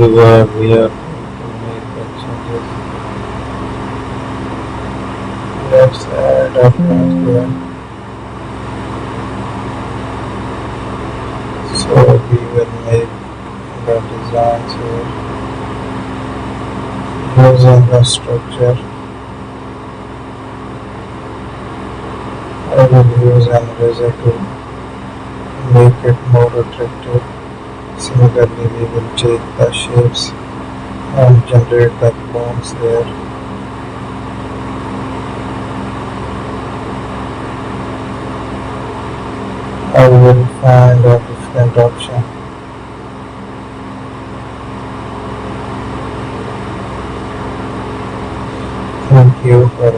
where we are going to make the changes. Let's add a point here. So we will make the designs here using the structure. I will use an eraser to make it more attractive. Similarly, we will take the shapes and generate the clones there. I will find a different option. Thank you for